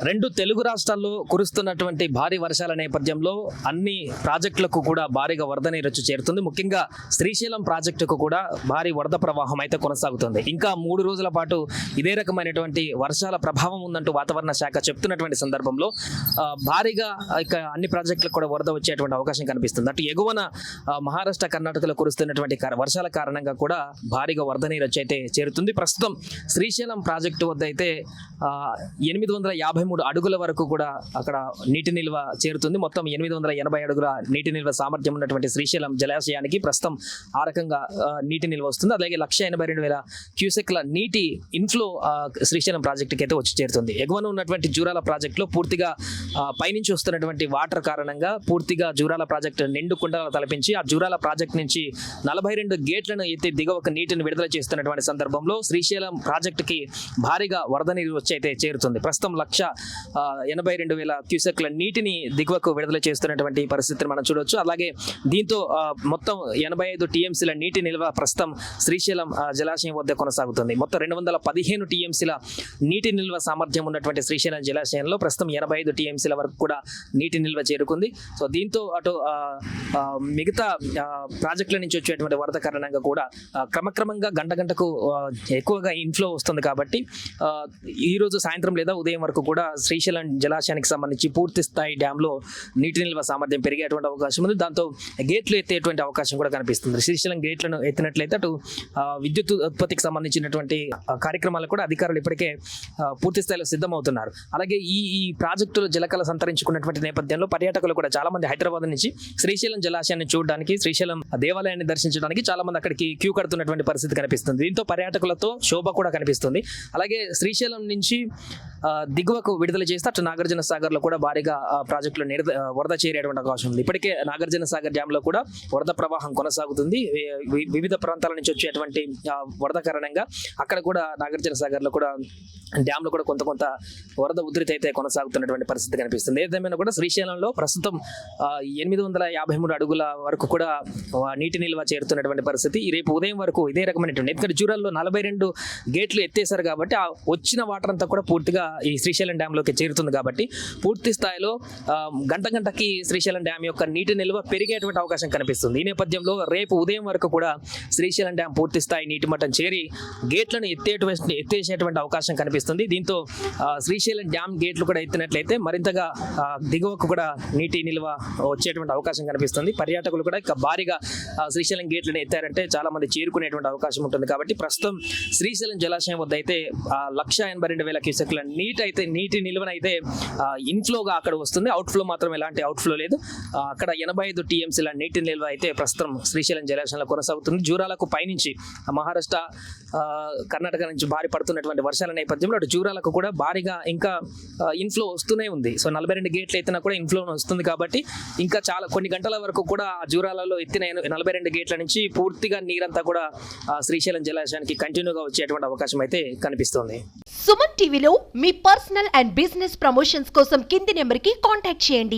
రెండు తెలుగు రాష్ట్రాల్లో కురుస్తున్నటువంటి భారీ వర్షాల నేపథ్యంలో అన్ని ప్రాజెక్టులకు కూడా భారీగా వరద నీరు వచ్చి చేరుతుంది. ముఖ్యంగా శ్రీశైలం ప్రాజెక్టుకు కూడా భారీ వరద ప్రవాహం అయితే కొనసాగుతుంది. ఇంకా 3 రోజుల పాటు ఇదే రకమైనటువంటి వర్షాల ప్రభావం ఉందంటూ వాతావరణ శాఖ చెప్తున్నటువంటి సందర్భంలో భారీగా ఇక అన్ని ప్రాజెక్టులకు కూడా వరద వచ్చేటువంటి అవకాశం కనిపిస్తుంది. అటు ఎగువన మహారాష్ట్ర, కర్ణాటకలో కురుస్తున్నటువంటి వర్షాల కారణంగా కూడా భారీగా వరద నీరు వచ్చి అయితే చేరుతుంది. ప్రస్తుతం శ్రీశైలం ప్రాజెక్టు వద్ద అయితే 853 అడుగుల వరకు కూడా అక్కడ నీటి నిల్వ చేరుతుంది. మొత్తం 880 అడుగుల నీటి నిల్వ సామర్థ్యం ఉన్నటువంటి శ్రీశైలం జలాశయానికి ప్రస్తుతం ఆ రకంగా నీటి నిల్వ వస్తుంది. అలాగే 182,000 క్యూసెక్ల నీటి ఇన్ఫ్లో శ్రీశైలం ప్రాజెక్టుకి అయితే వచ్చి చేరుతుంది. ఎగువన ఉన్నటువంటి జూరాల ప్రాజెక్టులో పూర్తిగా పైనుంచి వస్తున్నటువంటి వాటర్ కారణంగా పూర్తిగా జూరాల ప్రాజెక్టు నిండు కుండలు తలపించి ఆ జూరాల ప్రాజెక్టు నుంచి 42 గేట్లను ఎత్తి దిగువకు నీటిని విడుదల చేస్తున్నటువంటి సందర్భంలో శ్రీశైలం ప్రాజెక్టుకి భారీగా వరద నీరు వచ్చి అయితే చేరుతుంది. ప్రస్తుతం 182,000 క్యూసెక్ల నీటిని దిగువకు విడుదల చేస్తున్నటువంటి పరిస్థితిని మనం చూడవచ్చు. అలాగే దీంతో మొత్తం 85 టీఎంసీల నీటి నిల్వ ప్రస్తుతం శ్రీశైలం జలాశయం వద్ద కొనసాగుతుంది. మొత్తం 215 టీఎంసీల నీటి నిల్వ సామర్థ్యం ఉన్నటువంటి శ్రీశైలం జలాశయంలో ప్రస్తుతం 85 టీఎంసీల వరకు కూడా నీటి నిల్వ చేరుకుంది. సో దీంతో అటు మిగతా ప్రాజెక్టుల నుంచి వచ్చేటువంటి వరద కారణంగా కూడా క్రమక్రమంగా గంటకు ఎక్కువగా ఇన్ఫ్లో వస్తుంది. కాబట్టి ఈ రోజు సాయంత్రం లేదా ఉదయం వరకు కూడా శ్రీశైలం జలాశయానికి సంబంధించి పూర్తి స్థాయి డ్యాంలో నీటి నిల్వ సామర్థ్యం పెరిగేటువంటి అవకాశం ఉంది. దాంతో గేట్లు ఎత్తేటువంటి అవకాశం కూడా కనిపిస్తుంది. శ్రీశైలం గేట్లను ఎత్తినట్లయితే అటు విద్యుత్ ఉత్పత్తికి సంబంధించినటువంటి కార్యక్రమాలు కూడా అధికారులు ఇప్పటికే పూర్తి స్థాయిలో సిద్ధమవుతున్నారు. అలాగే ఈ ప్రాజెక్టులు జలకళ సంతరించుకున్నటువంటి నేపథ్యంలో పర్యాటకులు కూడా చాలా మంది హైదరాబాద్ నుంచి శ్రీశైలం జలాశయాన్ని చూడడానికి, శ్రీశైలం దేవాలయాన్ని దర్శించడానికి చాలా మంది అక్కడికి క్యూ కడుతున్నటువంటి పరిస్థితి కనిపిస్తుంది. దీంతో పర్యాటకులతో శోభ కూడా కనిపిస్తుంది. అలాగే శ్రీశైలం నుంచి దిగువకు విడుదల చేస్తే అటు నాగార్జున సాగర్ లో కూడా భారీగా ప్రాజెక్టులు వరద చేరేటువంటి అవకాశం ఉంది. ఇప్పటికే నాగార్జున సాగర్ డ్యామ్ లో కూడా వరద ప్రవాహం కొనసాగుతుంది. వివిధ ప్రాంతాల నుంచి వచ్చేటువంటి వరద కారణంగా అక్కడ కూడా నాగార్జున సాగర్ లో కూడా డ్యామ్ లో కూడా కొంత వరద ఉధృతి అయితే కొనసాగుతున్నటువంటి పరిస్థితి కనిపిస్తుంది. ఏదేమైనా కూడా శ్రీశైలంలో ప్రస్తుతం 853 అడుగుల వరకు కూడా నీటి నిల్వ చేరుతున్నటువంటి పరిస్థితి. రేపు ఉదయం వరకు ఇదే రకమైనటువంటి, ఎందుకంటే జూరాల్లో 42 గేట్లు ఎత్తేసారు కాబట్టి ఆ వచ్చిన వాటర్ అంతా కూడా పూర్తిగా ఈ శ్రీశైలం డ్యామ్ లోకి చేరుతుంది. కాబట్టి పూర్తి స్థాయిలో గంటకి శ్రీశైలం డ్యామ్ యొక్క నీటి నిల్వ పెరిగేటువంటి అవకాశం కనిపిస్తుంది. ఈ నేపథ్యంలో రేపు ఉదయం వరకు కూడా శ్రీశైలం డ్యామ్ పూర్తి స్థాయి నీటి మట్టం చేరి గేట్లను ఎత్తేసేటువంటి అవకాశం కనిపిస్తుంది. దీంతో శ్రీశైలం డ్యామ్ గేట్లు కూడా ఎత్తినట్లయితే మరింతగా దిగువకు కూడా నీటి నిల్వ వచ్చేటువంటి అవకాశం కనిపిస్తుంది. పర్యాటకులు కూడా ఇక భారీగా శ్రీశైలం గేట్లను ఎత్తారంటే చాలా మంది చేరుకునేటువంటి అవకాశం ఉంటుంది. కాబట్టి ప్రస్తుతం శ్రీశైలం జలాశయం వద్ద అయితే 182,000 క్యూసెక్ల నీటి నిల్వనైతే ఇన్ఫ్లోగా అక్కడ వస్తుంది. అవుట్ఫ్లో మాత్రం ఎలాంటి అవుట్ఫ్లో లేదు. అక్కడ 85 టీఎంసీల నీటి నిల్వ అయితే ప్రస్తుతం శ్రీశైలం జలాశయంలో కొనసాగుతుంది. జూరాలకు పైనుంచి మహారాష్ట్ర, కర్ణాటక నుంచి భారీ పడుతున్నటువంటి వర్షాల నేపథ్యంలో అటు జూరాలకు కూడా భారీగా ఇంకా ఇన్ఫ్లో వస్తూనే ఉంది. సో 42 గేట్లు ఎత్తినా కూడా ఇన్ఫ్లో వస్తుంది. కాబట్టి ఇంకా చాలా కొన్ని గంటల వరకు కూడా జూరాలలో ఎత్తిన 42 గేట్ల నుంచి పూర్తిగా నీరంతా కూడా శ్రీశైలం జలాశయానికి కంటిన్యూగా వచ్చేటువంటి అవకాశం అయితే కనిపిస్తుంది. సుమన్ టీవీలో మీ పర్సనల్ అండ్ బిజినెస్ ప్రమోషన్స్ కోసం కింది నెంబర్కి కాంటాక్ట్ చేయండి.